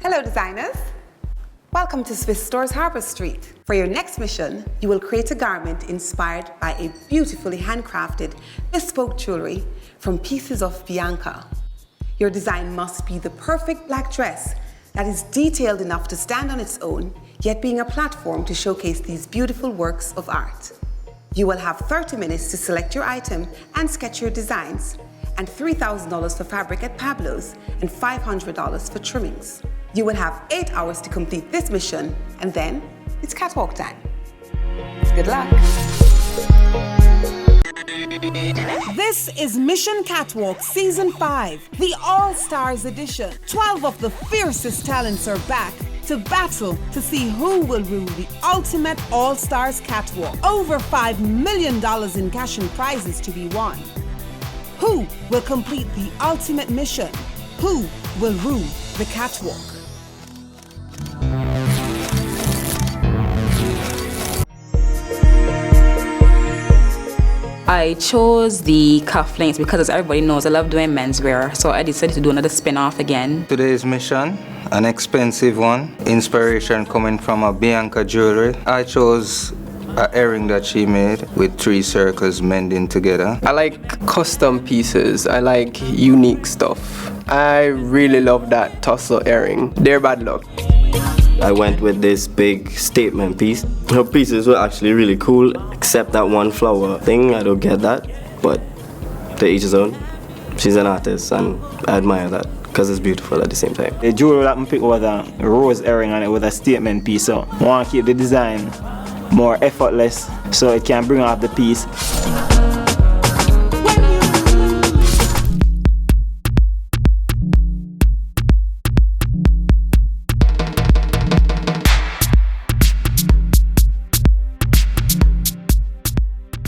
Hello designers! Welcome to Swiss Stores Harbour Street. For your next mission, you will create a garment inspired by a beautifully handcrafted, bespoke jewelry from Peace-is-of-Bianca. Your design must be the perfect black dress that is detailed enough to stand on its own, yet being a platform to showcase these beautiful works of art. You will have 30 minutes to select your item and sketch your designs, and $3,000 for fabric at Pablo's and $500 for trimmings. You will have 8 hours to complete this mission, and then it's catwalk time. Good luck. This is Mission Catwalk Season 5, the All-Stars edition. 12 of the fiercest talents are back to battle to see who will rule the ultimate All-Stars Catwalk. Over $5 million in cash and prizes to be won. Who will complete the ultimate mission? Who will rule the catwalk? I chose the cufflinks because, as everybody knows, I love doing menswear, so I decided to do another spin-off again. Today's mission, an expensive one, inspiration coming from a Bianca jewelry. I chose an earring that she made with 3 circles mending together. I like custom pieces. I like unique stuff. I really love that tussle earring. They're bad luck. I went with this big statement piece. Her pieces were actually really cool, except that one flower thing. I don't get that, but to each his own. She's an artist, and I admire that because it's beautiful at the same time. The jewelry that I picked was a rose earring on it with a statement piece. So I want to keep the design more effortless so it can bring out the piece.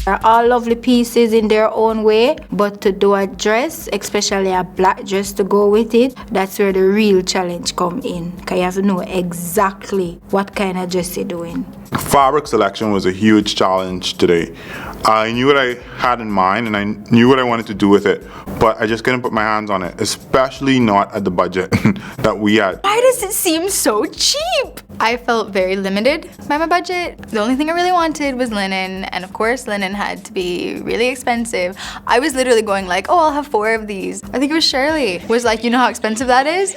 They're all lovely pieces in their own way, but to do a dress, especially a black dress to go with it, that's where the real challenge come in. Because you have to know exactly what kind of dress you're doing. Fabric selection was a huge challenge today. I knew what I had in mind and I knew what I wanted to do with it, but I just couldn't put my hands on it, especially not at the budget that we had. Why does it seem so cheap? I felt very limited by my budget. The only thing I really wanted was linen, and of course linen had to be really expensive. I was literally going like, oh, I'll have 4 of these. I think it was Shirley was like, you know how expensive that is?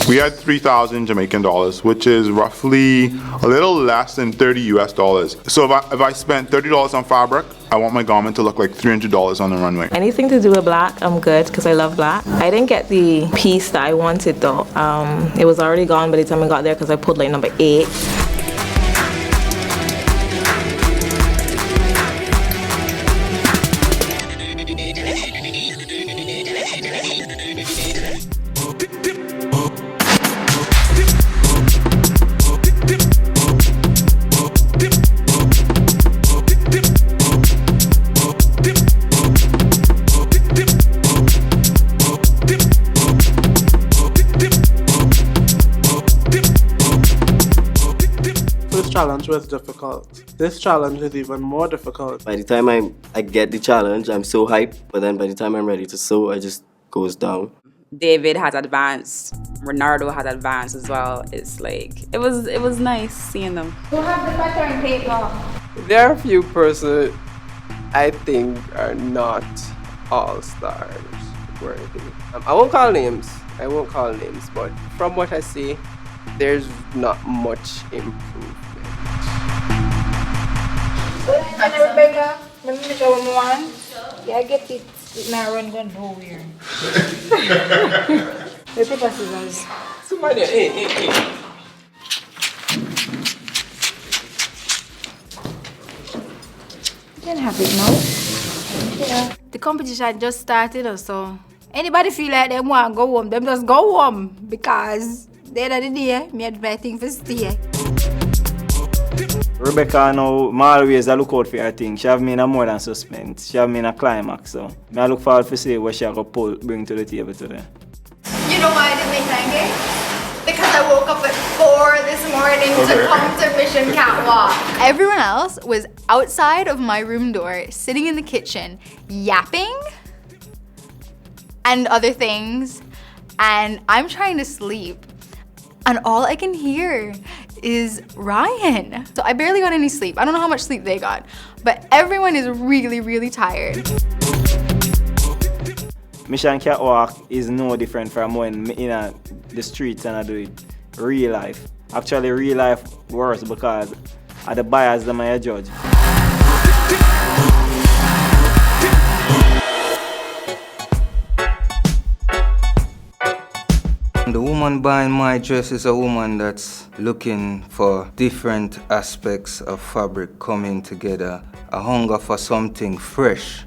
We had 3,000 Jamaican dollars, which is roughly a little less than 30 US dollars. So if I spent $30 on fabric, I want my garment to look like $300 on the runway. Anything to do with black, I'm good because I love black. I didn't get the piece that I wanted though. It was already gone by the time I got there because I pulled like number 8. Challenge was difficult. This challenge is even more difficult. By the time I get the challenge, I'm so hyped, but then by the time I'm ready to sew, I just goes down. David has advanced. Renardo has advanced as well. It's like, it was nice seeing them. Who have the pattern paper? There are a few persons I think are not all-stars worthy. I won't call names, but from what I see, there's not much improvement. Rebecca, let me show you one. Yeah, I get it. Now run gun nowhere. The paper scissors. Somebody, hey. You can have it now. Yeah. The competition just started, so anybody feel like they want to go home, them just go home because the end of the day, me advising for stay. Rebecca now, I always look out for her thing. She have me in a more than suspense. She have me in a climax, so I look forward to see what she will bring to the table today. You know why I didn't make pancakes? Because I woke up at 4 this morning to come to Mission Catwalk. Everyone else was outside of my room door, sitting in the kitchen, yapping and other things. and I'm trying to sleep, and all I can hear is Ryan. So I barely got any sleep. I don't know how much sleep they got, but everyone is really, really tired. Mission Catwalk is no different from when in the streets and I do it real life. Actually, real life worse because the buyers that I judge. The woman buying my dress is a woman that's looking for different aspects of fabric coming together, a hunger for something fresh.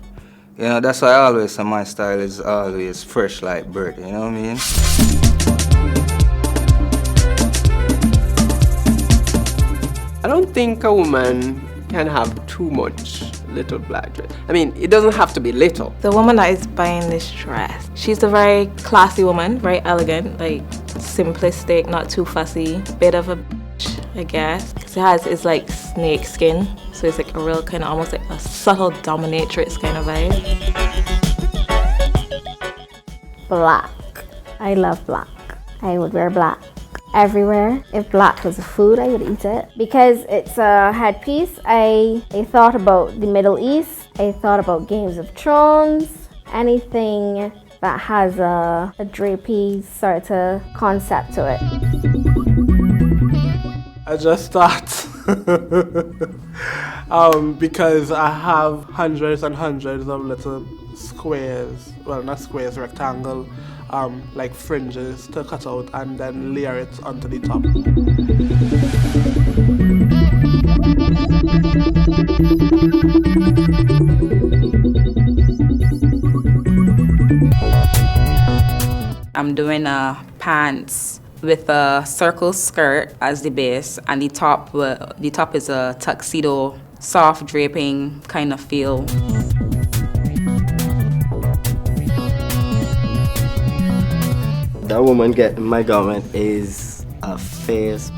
You know, that's why I always say my style is always fresh like bird, you know what I mean? I don't think a woman can have too much little black dress. I mean, it doesn't have to be little. The woman that is buying this dress, she's a very classy woman, very elegant, like simplistic, not too fussy, bit of a bitch, I guess. It's like snake skin, so it's like a real kind of almost like a subtle dominatrix kind of vibe. Black. I love black. I would wear black everywhere. If black was a food, I would eat it. Because it's a headpiece, I thought about the Middle East. I thought about Games of Thrones. Anything that has a drapey sort of concept to it. I just thought because I have hundreds and hundreds of little squares, well, not squares, rectangle, like fringes to cut out and then layer it onto the top. I'm doing pants with a circle skirt as the base, and the top is a tuxedo, soft draping kind of feel. That woman getting my garment is a face,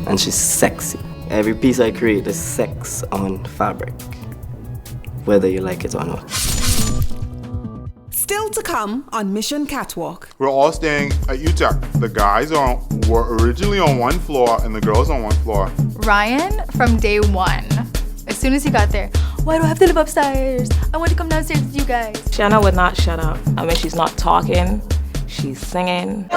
and she's sexy. Every piece I create is sex on fabric, whether you like it or not. Still to come on Mission Catwalk. We're all staying at UTEC. The guys were originally on one floor and the girls on one floor. Ryan, from day one, as soon as he got there, why do I have to live upstairs? I want to come downstairs with you guys. Shenna would not shut up. I mean, she's not talking, she's singing.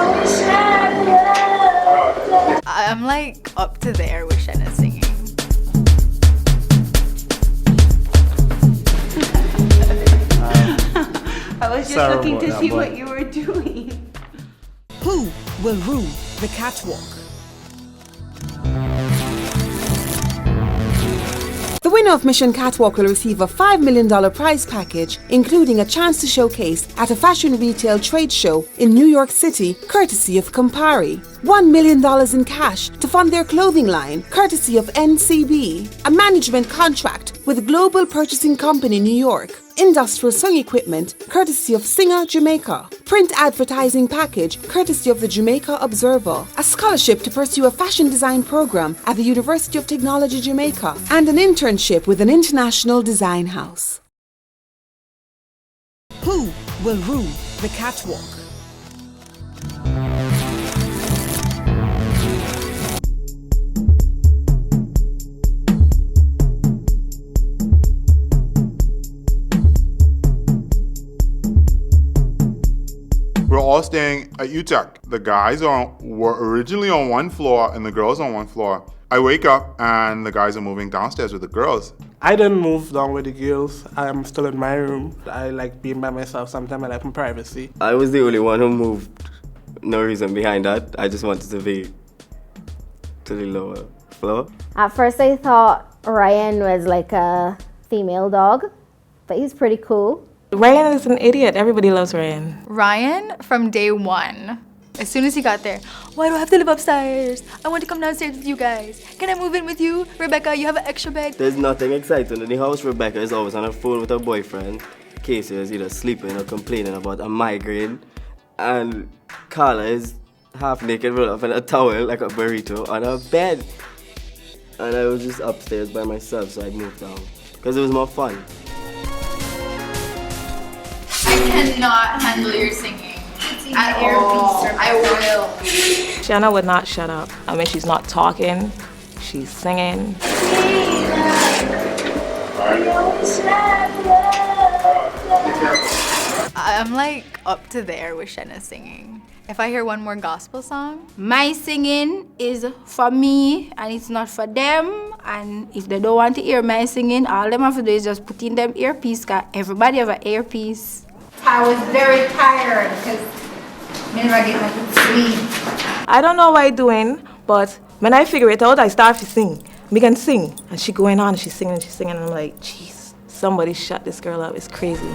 I'm like up to there with Shenna singing. I was just looking to see what you were doing. Who will rule the catwalk? The winner of Mission Catwalk will receive a $5 million prize package, including a chance to showcase at a fashion retail trade show in New York City, courtesy of Campari. $1 million in cash to fund their clothing line, courtesy of NCB. A management contract with Global Purchasing Company New York. Industrial sewing equipment, courtesy of Singer Jamaica. Print advertising package, courtesy of the Jamaica Observer. A scholarship to pursue a fashion design program at the University of Technology Jamaica. And an internship with an international design house. Who will rule the catwalk? We're all staying at UTEC. The guys were originally on one floor and the girls on one floor. I wake up and the guys are moving downstairs with the girls. I didn't move down with the girls. I am still in my room. I like being by myself. Sometimes I like my privacy. I was the only one who moved. No reason behind that. I just wanted to be to the lower floor. At first I thought Ryan was like a female dog, but he's pretty cool. Ryan is an idiot. Everybody loves Ryan. Ryan, from day one, as soon as he got there, why do I have to live upstairs? I want to come downstairs with you guys. Can I move in with you? Rebecca, you have an extra bed. There's nothing exciting in the house. Rebecca is always on her phone with her boyfriend. Kesia is either sleeping or complaining about a migraine. And Carla is half naked, rolled up in a towel like a burrito on her bed. And I was just upstairs by myself, so I moved down. Because it was more fun. I cannot handle your singing. It's I will. Shenna would not shut up. I mean, she's not talking, she's singing. I'm like up to there with Shenna singing. If I hear one more gospel song, My singing is for me and it's not for them. And if they don't want to hear my singing, all them have to do is just put in them earpiece, because everybody have an earpiece. I was very tired because I never get my good sleep. I don't know what I'm doing, but when I figure it out, I start to sing. Me can sing. And she going on and she's singing, and I'm like, jeez, somebody shut this girl up. It's crazy.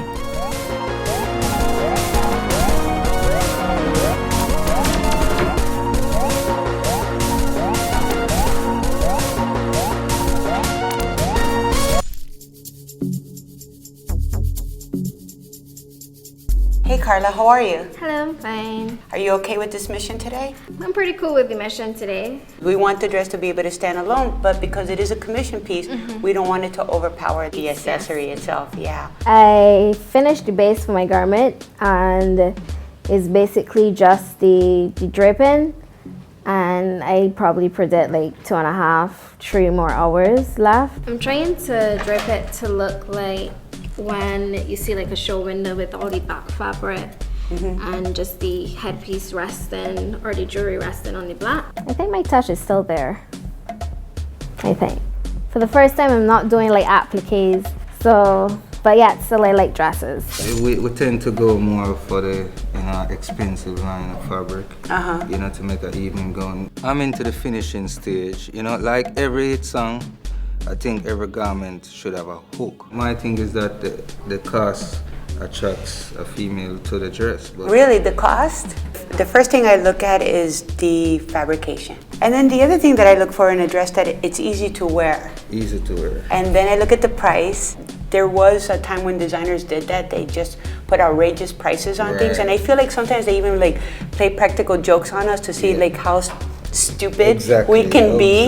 Hey Carla, how are you? Hello, I'm fine. Are you okay with this mission today? I'm pretty cool with the mission today. We want the dress to be able to stand alone, but because it is a commission piece, we don't want it to overpower the accessory itself. Yeah. I finished the base for my garment, and it's basically just the draping, and I probably predict like 2.5, 3 more hours left. I'm trying to drape it to look like when you see like a show window with all the back fabric and just the headpiece resting or the jewelry resting on the black. I think my touch is still there. I think. For the first time, I'm not doing like appliques, so, but yeah, still I like dresses. We tend to go more for the expensive line of fabric, to make an even gown. I'm into the finishing stage, like every hit song. I think every garment should have a hook. My thing is that the cost attracts a female to the dress. But really, the cost? The first thing I look at is the fabrication. And then the other thing that I look for in a dress, that it's easy to wear. Easy to wear. And then I look at the price. There was a time when designers did that. They just put outrageous prices on things. And I feel like sometimes they even like play practical jokes on us to see like how stupid we can be.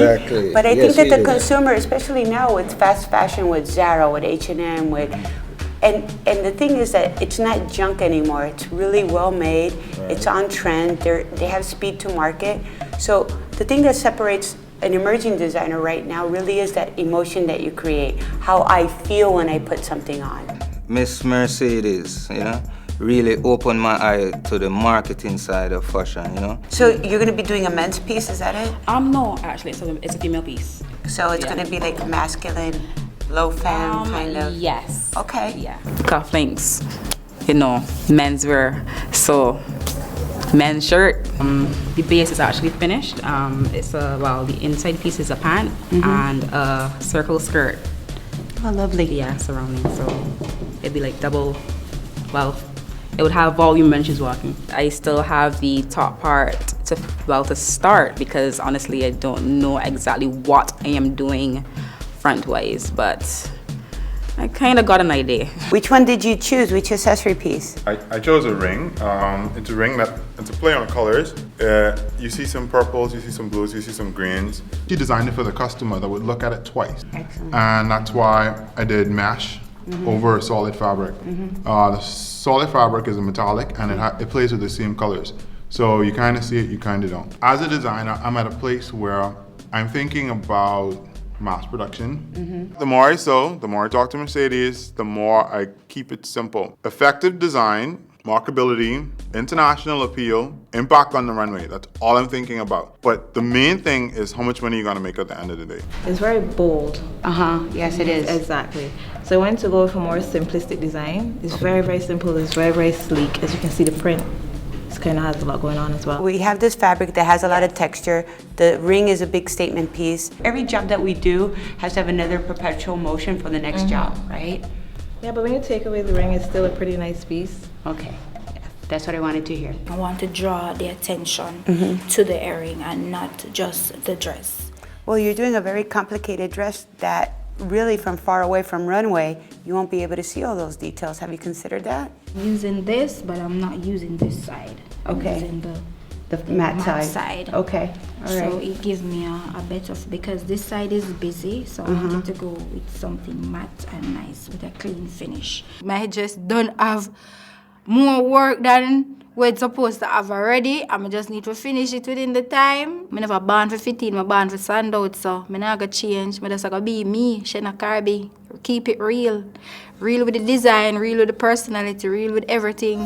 But I think that the consumer, especially now with fast fashion, with Zara, with H&M, and the thing is that it's not junk anymore. It's really well made. It's on trend. They have speed to market. So the thing that separates an emerging designer right now really is that emotion that you create, how I feel when I put something on. Miss Mercedes, really opened my eye to the marketing side of fashion, So you're going to be doing a men's piece, is that it? No, actually, it's a female piece. So it's going to be like masculine, low femme kind of? Yes. Okay. Yeah. Cufflinks, menswear. So, men's shirt. The base is actually finished. The inside piece is a pant and a circle skirt. Oh, lovely. Yeah, surrounding. So it'd be like double. Well, it would have volume when she's walking. I still have the top part to start, because honestly I don't know exactly what I am doing front-wise, but I kind of got an idea. Which one did you choose? Which accessory piece? I chose a ring. It's a ring it's a play on colors. You see some purples, you see some blues, you see some greens. She designed it for the customer that would look at it twice. Excellent. And that's why I did mesh over a solid fabric. The solid fabric is a metallic, and it plays with the same colors. So you kind of see it, you kind of don't. As a designer, I'm at a place where I'm thinking about mass production. The more I sew, the more I talk to Mercedes, the more I keep it simple. Effective design, marketability, international appeal, impact on the runway. That's all I'm thinking about. But the main thing is how much money you're gonna make at the end of the day. It's very bold. Yes, it is. Exactly. So I wanted to go for more simplistic design. It's very, very simple. It's very, very sleek. As you can see, the print kind of has a lot going on as well. We have this fabric that has a lot of texture. The ring is a big statement piece. Every job that we do has to have another perpetual motion for the next job, right? Yeah, but when you take away the ring, it's still a pretty nice piece. Okay, yeah, that's what I wanted to hear. I want to draw the attention to the earring and not just the dress. Well, you're doing a very complicated dress that really from far away from runway, you won't be able to see all those details. Have you considered that? Using this, but I'm not using this side. Okay. I'm using the matte side. Okay. All right. So it gives me a bit of, because this side is busy, so I wanted to go with something matte and nice with a clean finish. I just don't have more work than we're supposed to have already. I just need to finish it within the time. I never born for 15, I born for stand out, so I not gonna change. I just gonna be me, Shenna Carby. Keep it real. Real with the design, real with the personality, real with everything.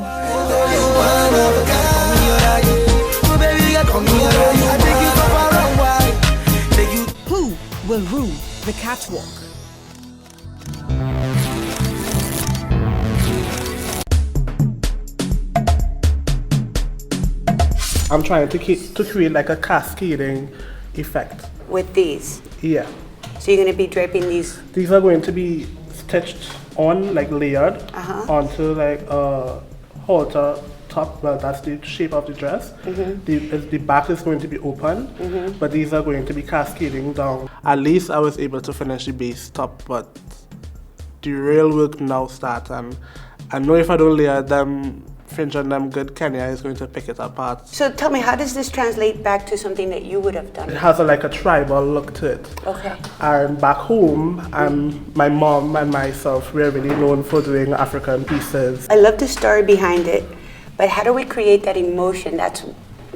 Who will rule the catwalk? I'm trying to create like a cascading effect. With these? Yeah. So you're going to be draping these? These are going to be stitched on, like layered, onto like a halter top. Well, that's the shape of the dress. The back is going to be open, but these are going to be cascading down. At least I was able to finish the base top, but the real work now starts, and I know if I don't layer them, fringe on them good, Keneea is going to pick it apart. So tell me, how does this translate back to something that you would have done? It has like a tribal look to it. Okay. And back home, my mom and myself, we're really known for doing African pieces. I love the story behind it, but how do we create that emotion? That's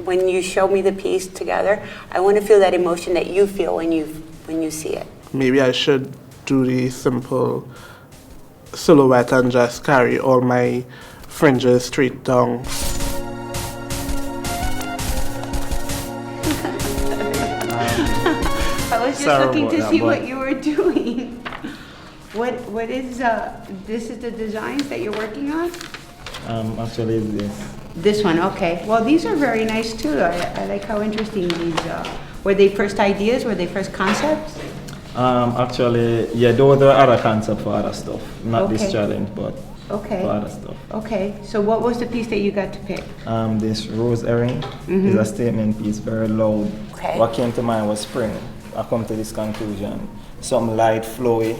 when you show me the piece together, I want to feel that emotion that you feel when you see it. Maybe I should do the simple silhouette and just carry all my fringes straight down. I was just looking to see what you were doing. What is this is the designs that you're working on? Actually this. This one, okay. Well, these are very nice too. I like how interesting these are. Were they first ideas? Were they first concepts? Actually, yeah, those are other concepts for other stuff. Not this challenge, but for other stuff. Okay, so what was the piece that you got to pick? This rose earring is a statement piece, very loud. Okay. What came to mind was spring. I come to this conclusion. Some light, flowy,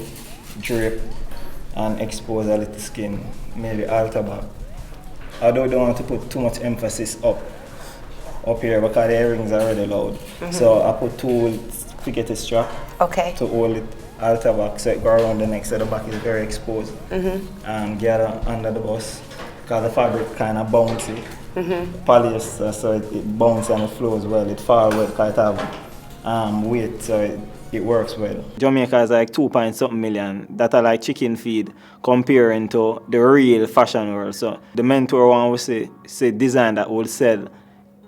drape, and expose a little skin, maybe alter back. Although I don't want to put too much emphasis up here because the earrings are already loud. So I put two figurative strap to hold it alter back so it go around the neck so the back is very exposed. And gather under the bust because the fabric kind of bouncy. Polyester, so it bounces and it flows well. It falls well because it have weight, so it works well. Jamaica is like 2.something million that are like chicken feed comparing to the real fashion world. So the mentor one will say design that will sell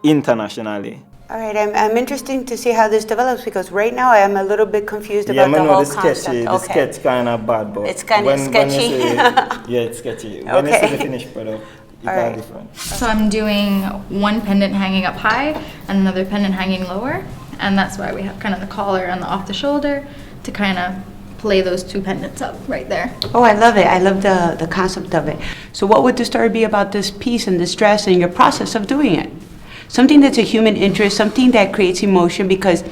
internationally. All right, I'm interested to see how this develops because right now I am a little bit confused about the whole concept. The sketch kind of bad, but it's kind of sketchy. It's sketchy. When you see the finished product, it's different. So I'm doing one pendant hanging up high and another pendant hanging lower, and that's why we have kind of the collar and the off the shoulder to kind of play those two pendants up right there. Oh, I love it. I love the concept of it. So what would the story be about this piece and this dress and your process of doing it? Something that's a human interest, something that creates emotion because...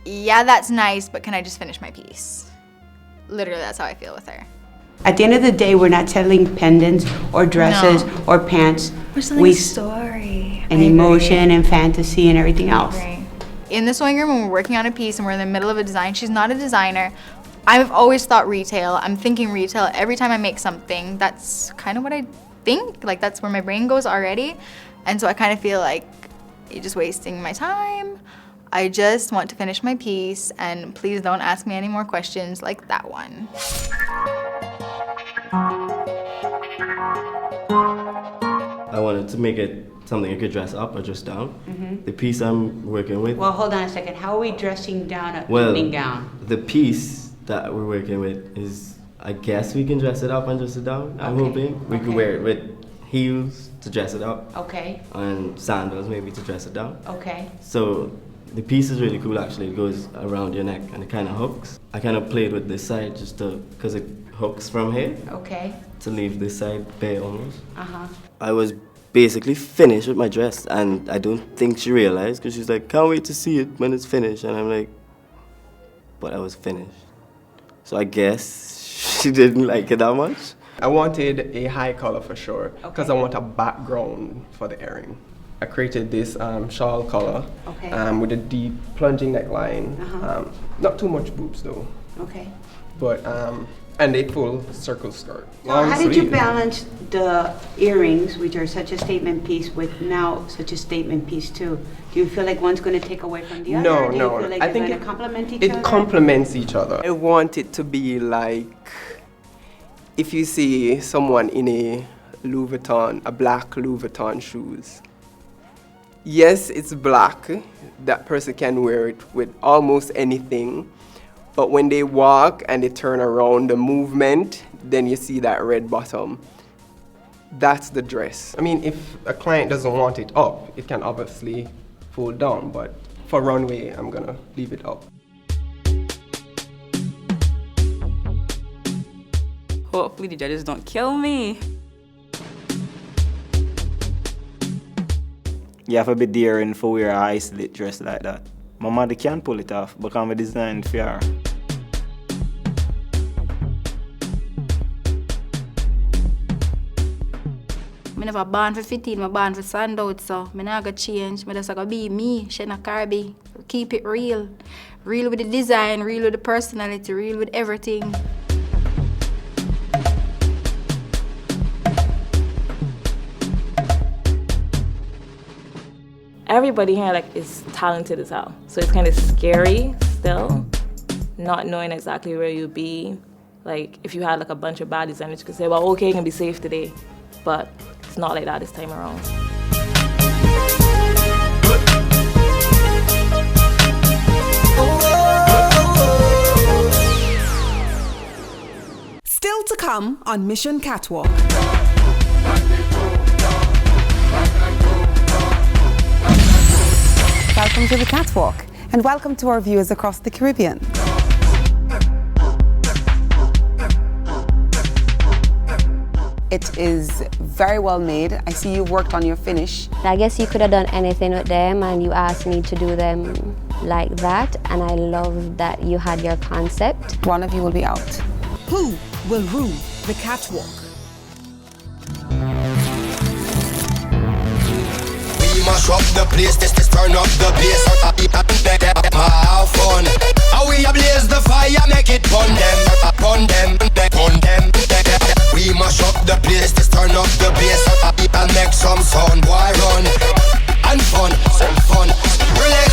Yeah, that's nice, but can I just finish my piece? Literally, that's how I feel with her. At the end of the day, we're not selling pendants or dresses or pants. We're selling a story. And emotion and fantasy and everything else. In the sewing room, when we're working on a piece and we're in the middle of a design, she's not a designer. I've always thought retail. I'm thinking retail every time I make something. That's kind of what I think. Like, that's where my brain goes already. And so I kind of feel like you're just wasting my time. I just want to finish my piece, and please don't ask me any more questions like that one. I wanted to make it something you could dress up or dress down. The piece I'm working with. Well, hold on a second. How are we dressing down an evening gown? The piece that we're working with is, I guess we can dress it up and dress it down. I'm hoping we could wear it with heels to dress it up. Okay. And sandals maybe to dress it down. Okay. So the piece is really cool actually. It goes around your neck and it kind of hooks. I kind of played with this side just to, because it hooks from here. Okay. To leave this side bare almost. Uh-huh. I was basically finished with my dress and I don't think she realized because she's like, can't wait to see it when it's finished. And I'm like, but I was finished. So I guess she didn't like it that much. I wanted a high color for sure because I want a background for the earring. I created this shawl color with a deep plunging neckline. Not too much boobs though. Okay. But and a full circle skirt. So how did you balance the earrings, which are such a statement piece, with now such a statement piece too? Do you feel like one's going to take away from the other? No, Do no. you feel like I they're think going to complement each other? It complements each other. I want it to be like if you see someone in a black Louis Vuitton shoes. Yes, it's black. That person can wear it with almost anything. But when they walk and they turn around, the movement, then you see that red bottom. That's the dress. I mean, if a client doesn't want it up, it can obviously fold down. But for runway, I'm gonna leave it up. Hopefully the judges don't kill me. You have to be daring for wear a high slit dress like that. My mother can pull it off, but I'm designed for her. I never born for 15, I born for stand out, so I not gonna change. I just gonna be me, Shenna Carby. Keep it real. Real with the design, real with the personality, real with everything. Everybody here is talented as hell. So it's kind of scary still, not knowing exactly where you'll be. Like if you had a bunch of bad designers, you could say, well, okay, you can be safe today. But it's not like that this time around. Still to come on Mission Catwalk. Welcome to the Catwalk, and welcome to our viewers across the Caribbean. It is very well made. I see you've worked on your finish. I guess you could have done anything with them, and you asked me to do them like that, and I love that you had your concept. One of you will be out. Who will rule the Catwalk? Mash up the place, this turn up the bass. Have fun. How we ablaze the fire, make it pun them. We mash up the place, this turn up the bass. And make some sound, why run? And fun, some fun. Relax.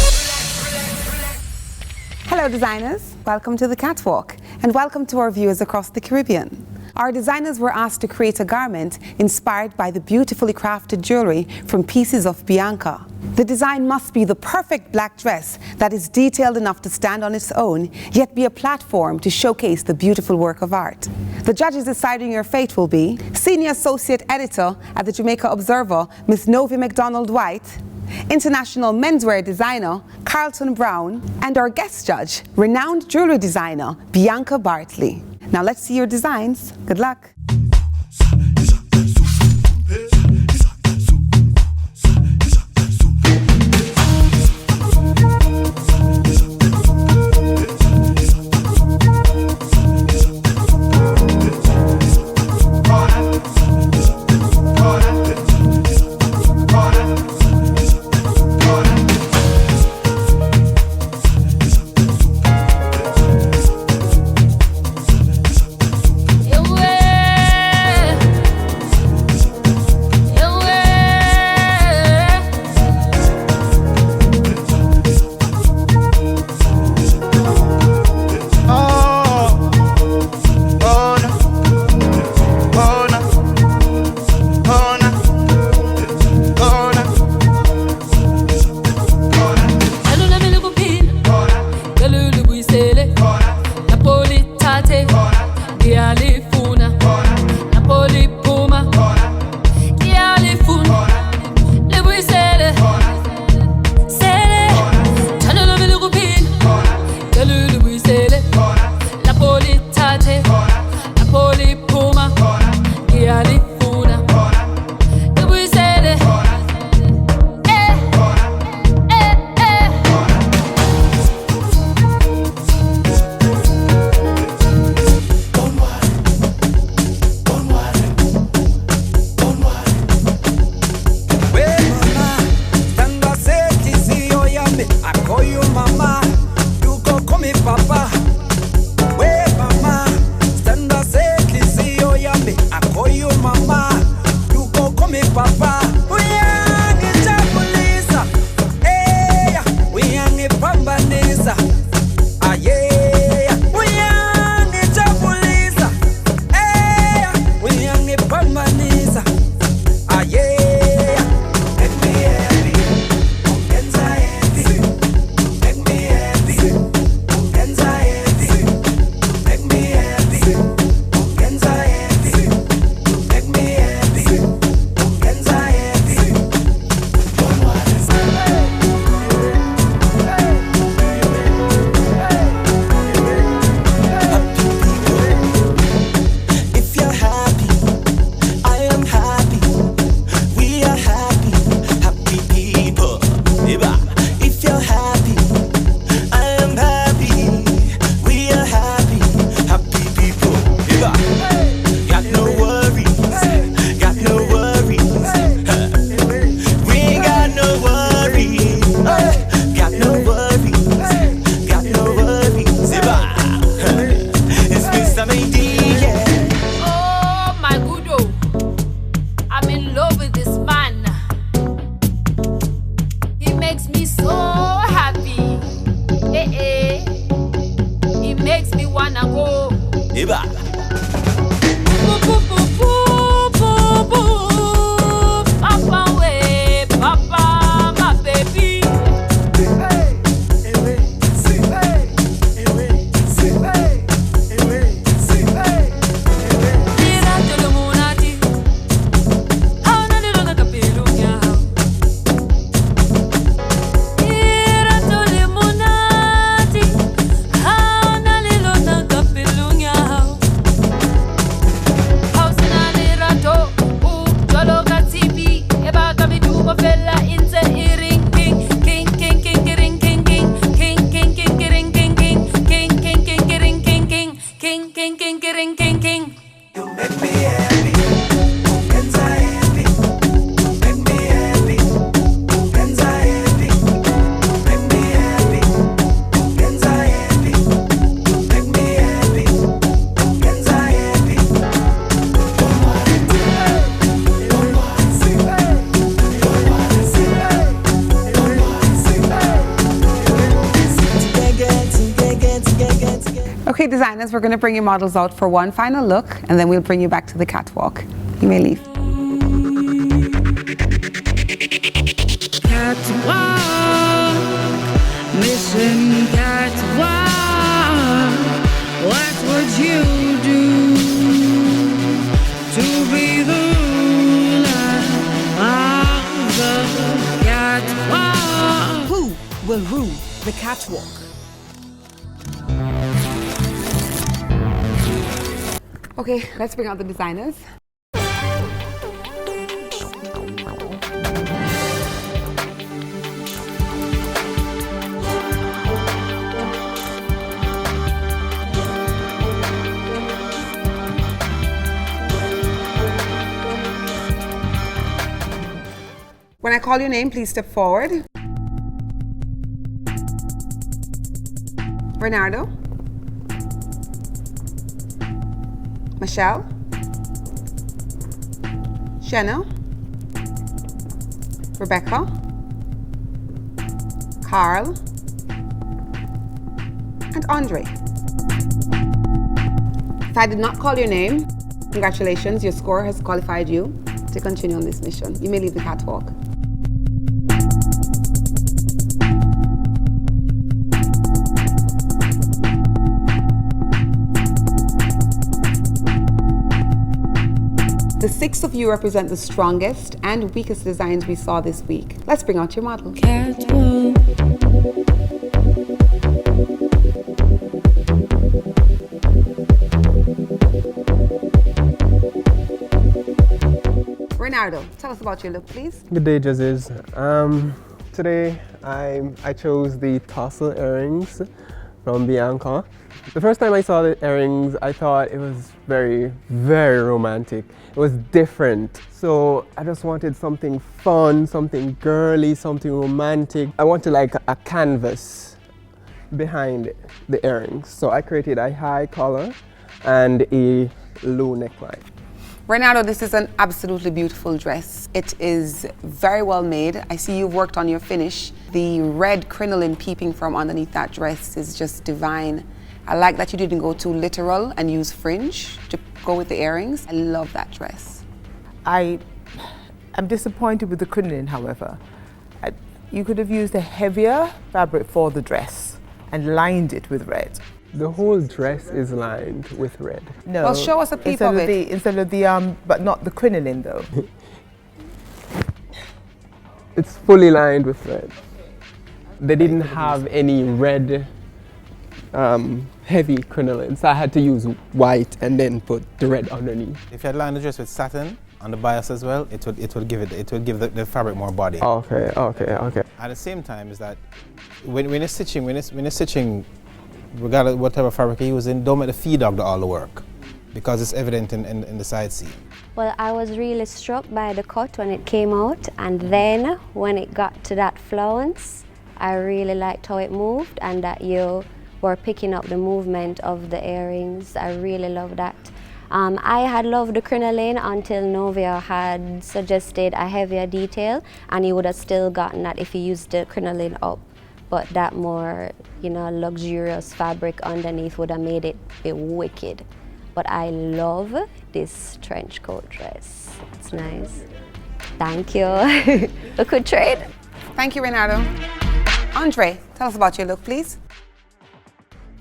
Hello designers, welcome to the Catwalk, and welcome to our viewers across the Caribbean. Our designers were asked to create a garment inspired by the beautifully crafted jewelry from Peace-is-of-Bianca. The design must be the perfect black dress that is detailed enough to stand on its own, yet be a platform to showcase the beautiful work of art. The judges deciding your fate will be Senior Associate Editor at the Jamaica Observer, Miss Novia McDonald-Whyte, International Menswear Designer, Carlton Brown, and our guest judge, renowned jewelry designer, Bianca Bartley. Now let's see your designs. Good luck. wanna go. Iba. Papa way, Papa, my baby. Okay, designers, we're going to bring your models out for one final look, and then we'll bring you back to the catwalk. You may leave. Catwalk, mission catwalk. What would you do to be the ruler of the catwalk? Who will rule the catwalk? Okay, let's bring out the designers. When I call your name, please step forward. Renardo. Machel, Shenna, Rebecca, Carl, and Andre. If I did not call your name, congratulations, your score has qualified you to continue on this mission. You may leave the catwalk. The 6 of you represent the strongest and weakest designs we saw this week. Let's bring out your model. Catwalk. Renardo, tell us about your look, please. Good day, judges. Today I chose the tassel earrings from Bianca. The first time I saw the earrings, I thought it was very, very romantic. It was different. So I just wanted something fun, something girly, something romantic. I wanted like a canvas behind the earrings. So I created a high collar and a low neckline. Renardo, this is an absolutely beautiful dress. It is very well made. I see you've worked on your finish. The red crinoline peeping from underneath that dress is just divine. I like that you didn't go too literal and use fringe to go with the earrings. I love that dress. I am disappointed with the crinoline, however. You could have used a heavier fabric for the dress and lined it with red. The whole dress is lined with red. No. Well, show us a peep of it. Instead of the, but not the crinoline though. It's fully lined with red. They didn't have any red heavy crinoline, so I had to use white and then put the red underneath. If you had lined the dress with satin on the bias as well, it would give the fabric more body. Okay. At the same time, is that when you're stitching, regardless of whatever fabric you're using, don't make the feed dog do all the work, because it's evident in the side seam. Well, I was really struck by the cut when it came out, and then when it got to that flounce, I really liked how it moved and that you were picking up the movement of the earrings. I really love that. I had loved the crinoline until Novia had suggested a heavier detail, and you would have still gotten that if you used the crinoline up. but that more, luxurious fabric underneath would have made it be wicked. But I love this trench coat dress. It's nice. Thank you. A good trade. Thank you, Renardo. Andre, tell us about your look, please.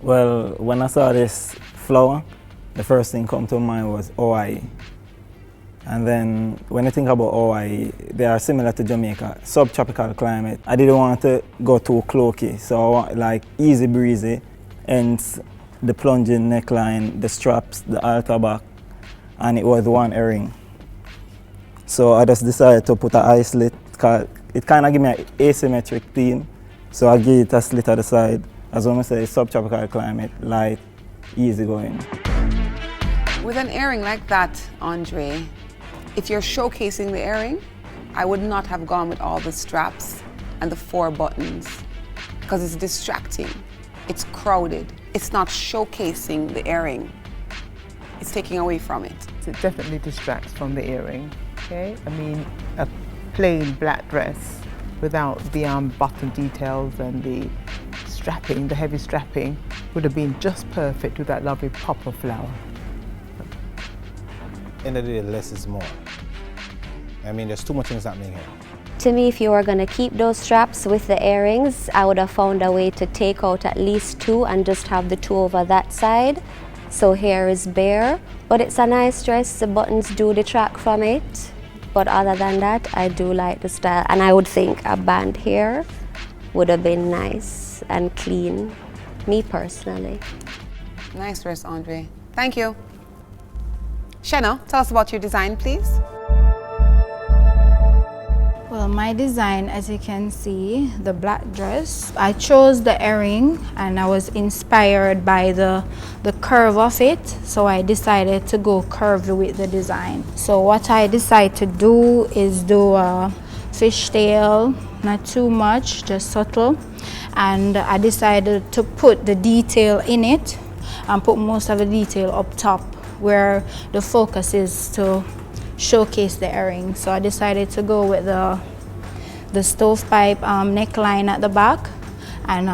Well, when I saw this flower, the first thing come to mind was Hawaii. And then when I think about Hawaii, they are similar to Jamaica, subtropical climate. I didn't want to go too cloaky, so I want like easy breezy, hence the plunging neckline, the straps, the halter back, and it was one earring. So I just decided to put an eye slit, cause it kind of give me an asymmetric theme, so I give it a slit at the side. As I say, subtropical climate, light, easy going. With an earring like that, Andre, if you're showcasing the earring, I would not have gone with all the straps and the 4 buttons because it's distracting. It's crowded. It's not showcasing the earring. It's taking away from it. It definitely distracts from the earring, okay? I mean, a plain black dress without the button details and the strapping, the heavy strapping, would have been just perfect with that lovely pop of flower. End of the day, less is more. I mean, there's too much things happening here. To me, if you were gonna keep those straps with the earrings, I would have found a way to take out at least 2 and just have the 2 over that side. So here is bare, but it's a nice dress. The buttons do detract from it. But other than that, I do like the style. And I would think a band here would have been nice and clean, me personally. Nice dress, Andre. Thank you. Shenna, tell us about your design, please. Well, my design, as you can see, the black dress, I chose the earring and I was inspired by the curve of it, so I decided to go curved with the design. So what I decided to do is do a fishtail, not too much, just subtle, and I decided to put the detail in it and put most of the detail up top where the focus is to showcase the earring. So I decided to go with the stovepipe neckline at the back and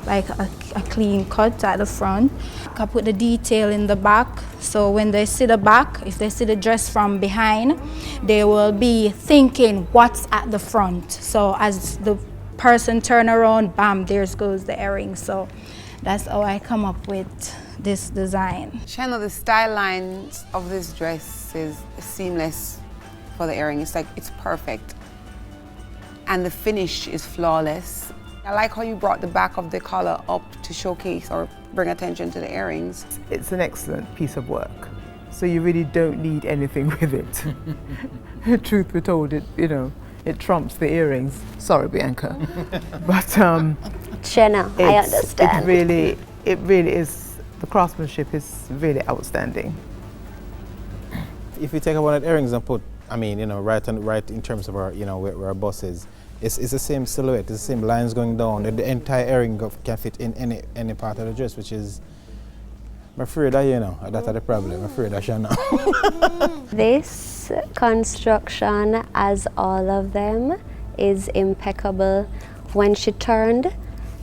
like a clean cut at the front. I put the detail in the back, so when they see the back, if they see the dress from behind, they will be thinking what's at the front. So as the person turn around, bam, there goes the earring. So that's how I come up with this design. Shenna, the style lines of this dress is seamless for the earring. It's like, it's perfect. And the finish is flawless. I like how you brought the back of the collar up to showcase or bring attention to the earrings. It's an excellent piece of work. So you really don't need anything with it. Truth be told, it trumps the earrings. Sorry, Bianca. But Shenna, I understand. It really is. The craftsmanship is really outstanding. If you take one of the earrings and put, right in terms of our, where our bust is, it's the same silhouette, it's the same lines going down. The entire earring can fit in any part of the dress, which is, I'm afraid that, that's the problem. I'm afraid that Shenna. This construction, as all of them, is impeccable. When she turned,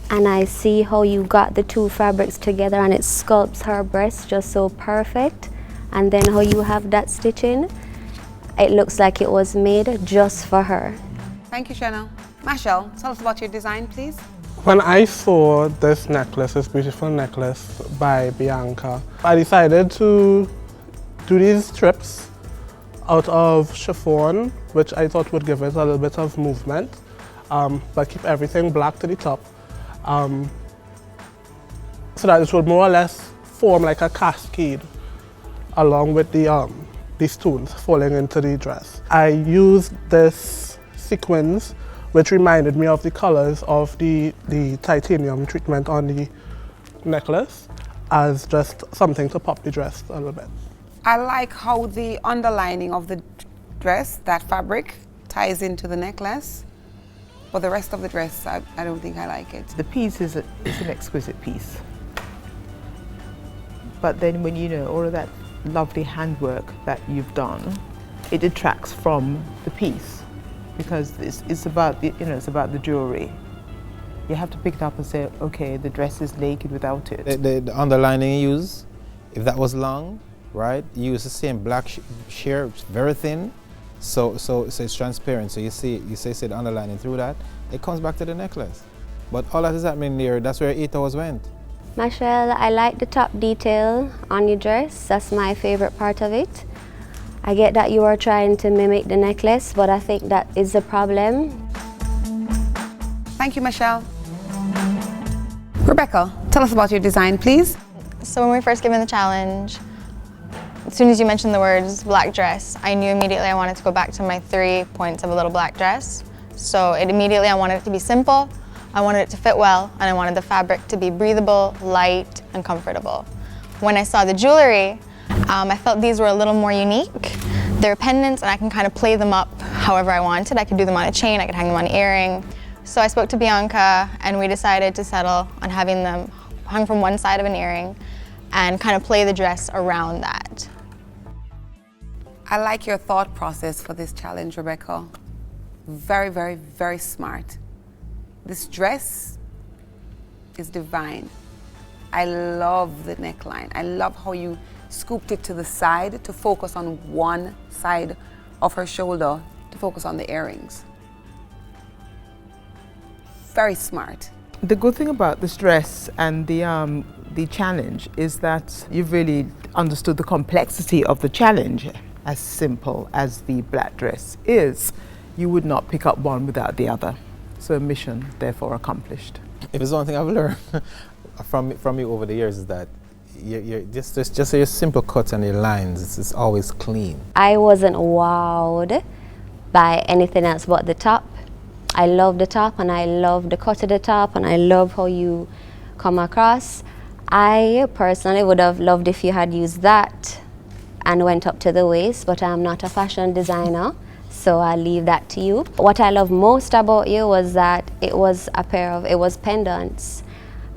and I see how you got the 2 fabrics together and it sculpts her breast just so perfect. And then how you have that stitching, it looks like it was made just for her. Thank you, Shenna. Machel, tell us about your design, please. When I saw this necklace, this beautiful necklace by Bianca, I decided to do these strips out of chiffon, which I thought would give it a little bit of movement, but keep everything black to the top. So that it would more or less form like a cascade along with the stones falling into the dress. I used this sequins, which reminded me of the colors of the titanium treatment on the necklace, as just something to pop the dress a little bit. I like how the underlining of the dress, that fabric, ties into the necklace. But the rest of the dress, I don't think I like it. The piece is an exquisite piece. But then when all of that lovely handwork that you've done, it detracts from the piece because it's about the it's about the jewelry. You have to pick it up and say, okay, the dress is naked without it. The underlining you use, if that was long, right, you use the same black sheer, it's very thin, so it's transparent. So you see the underlining through that, it comes back to the necklace. But all that is happening there, that's where 8 hours went. Machel, I like the top detail on your dress. That's my favorite part of it. I get that you are trying to mimic the necklace, but I think that is the problem. Thank you, Machel. Rebecca, tell us about your design, please. So when we were first given the challenge, as soon as you mentioned the words black dress, I knew immediately I wanted to go back to my 3 points of a little black dress. So I wanted it to be simple, I wanted it to fit well, and I wanted the fabric to be breathable, light, and comfortable. When I saw the jewelry, I felt these were a little more unique. They're pendants, and I can kind of play them up however I wanted. I could do them on a chain, I could hang them on an earring. So I spoke to Bianca, and we decided to settle on having them hung from one side of an earring and kind of play the dress around that. I like your thought process for this challenge, Rebecca. Very, very, very smart. This dress is divine. I love the neckline. I love how you scooped it to the side to focus on one side of her shoulder to focus on the earrings. Very smart. The good thing about this dress and the challenge is that you've really understood the complexity of the challenge. As simple as the black dress is, you would not pick up one without the other. So mission, therefore, accomplished. If there's one thing I've learned from you over the years is that just your simple cuts and your lines, it's always clean. I wasn't wowed by anything else but the top. I love the top, and I love the cut of the top, and I love how you come across. I personally would have loved if you had used that and went up to the waist, but I'm not a fashion designer, so I'll leave that to you. What I love most about you was that it was pendants.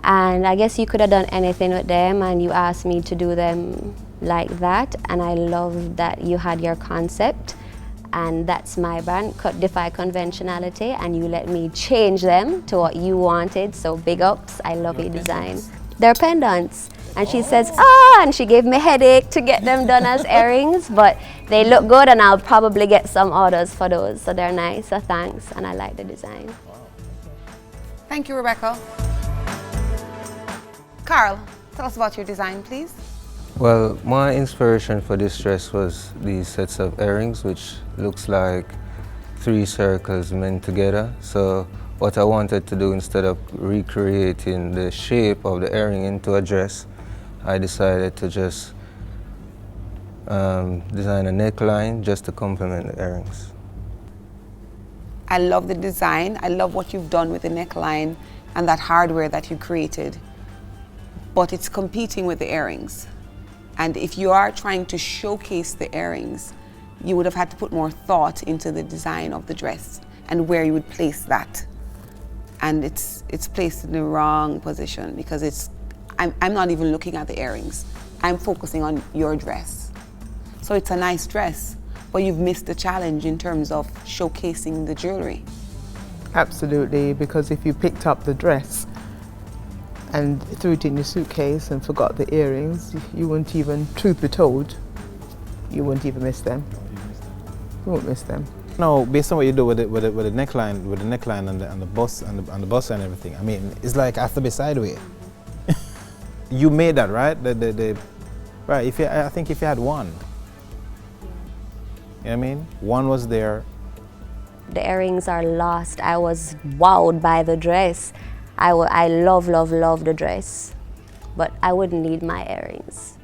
And I guess you could have done anything with them, and you asked me to do them like that, and I love that you had your concept. And that's my brand, Defy Conventionality, and you let me change them to what you wanted, so big ups. I love your design. They're pendants. And she says, and she gave me a headache to get them done as earrings, but they look good, and I'll probably get some orders for those, so they're nice, so thanks, and I like the design. Thank you, Rebecca. Carl, tell us about your design, please. Well, my inspiration for this dress was these sets of earrings, which looks like 3 circles meant together. So what I wanted to do, instead of recreating the shape of the earring into a dress, I decided to just design a neckline just to complement the earrings. I love the design. I love what you've done with the neckline and that hardware that you created. But it's competing with the earrings. And if you are trying to showcase the earrings, you would have had to put more thought into the design of the dress and where you would place that. And it's placed in the wrong position, because I'm not even looking at the earrings. I'm focusing on your dress. So it's a nice dress, but you've missed the challenge in terms of showcasing the jewelry. Absolutely, because if you picked up the dress and threw it in your suitcase and forgot the earrings, you wouldn't even, truth be told, you wouldn't even miss them. You won't miss them. No, based on what you do with the neckline and the bust and everything, I mean, it's like it has to be sideways. You made that, right? Right. I think if you had one, you know what I mean? One was there. The earrings are lost. I was wowed by the dress. I love, love, love the dress, but I wouldn't need my earrings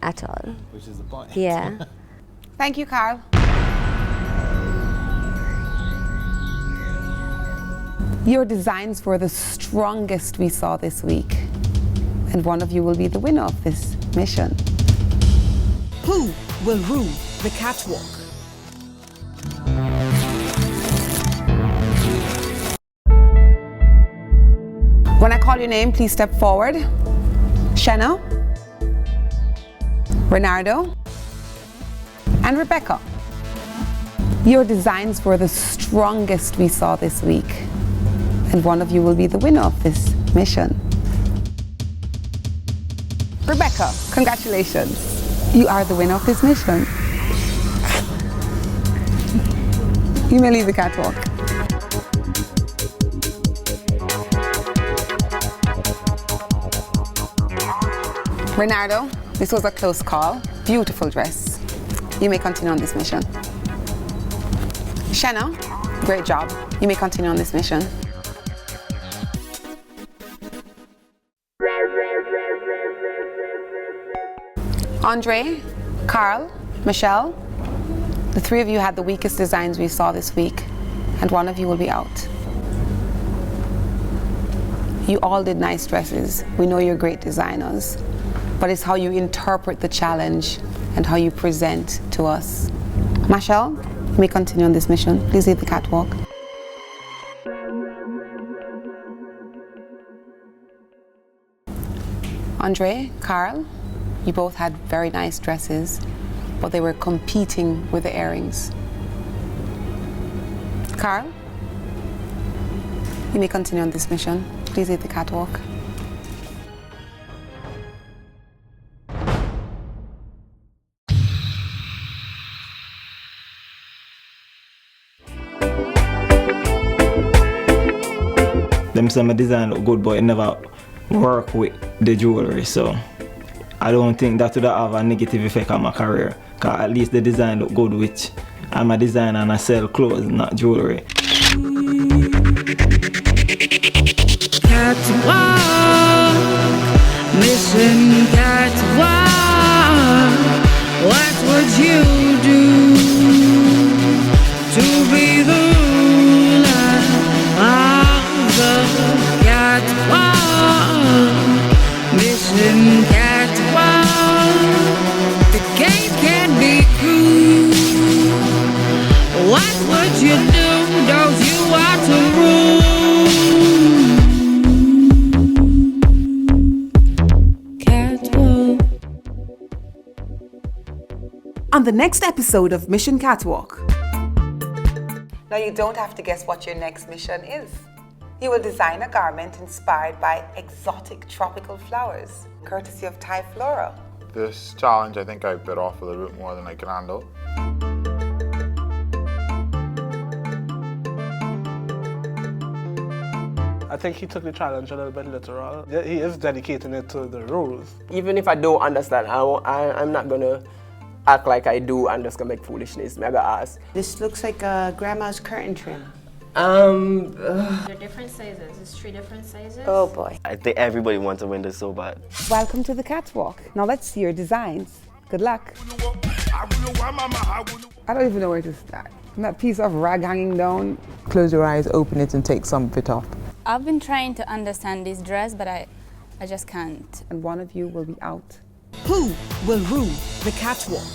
at all. Which is the point. Yeah. Thank you, Carl. Your designs were the strongest we saw this week, and one of you will be the winner of this mission. Who will rule the catwalk? When I call your name, please step forward. Shenna, Renardo, and Rebecca. Your designs were the strongest we saw this week, And one of you will be the winner of this mission. Rebecca, congratulations. You are the winner of this mission. You may leave the catwalk. Renardo, this was a close call. Beautiful dress. You may continue on this mission. Shenna, great job. You may continue on this mission. Andre, Carl, Machel, the three of you had the weakest designs we saw this week, and one of you will be out. You all did nice dresses. We know you're great designers, but it's how you interpret the challenge and how you present to us. Machel, you may continue on this mission. Please leave the catwalk. Andre, Carl, you both had very nice dresses, but they were competing with the earrings. Carl, you may continue on this mission. Please leave the catwalk. Them say my design look good, but it never work with the jewelry, so I don't think that would have a negative effect on my career, because at least the design look good, which I'm a designer and I sell clothes, not jewelry. Catwalk, mission catwalk. What would you do to be the ruler of the catwalk? Mission catwalk. The game can be cruel. What would you do? Don't you want to rule? On the next episode of Mission Catwalk. Now you don't have to guess what your next mission is. You will design a garment inspired by exotic tropical flowers, courtesy of Thai Flora. This challenge, I think I bit off a little bit more than I can handle. I think he took the challenge a little bit literal. He is dedicating it to the rules. Even if I don't understand, I'm not gonna act like I do and just gonna make foolishness. Maybe ask. This looks like a grandma's curtain trim. They're different sizes. It's 3 different sizes. Oh boy. I think everybody wants to win this so bad. Welcome to the catwalk. Now let's see your designs. Good luck. I don't even know where to start. That piece of rag hanging down. Close your eyes, open it, and take some of it off. I've been trying to understand this dress, but I just can't. And one of you will be out. Who will rule the catwalk?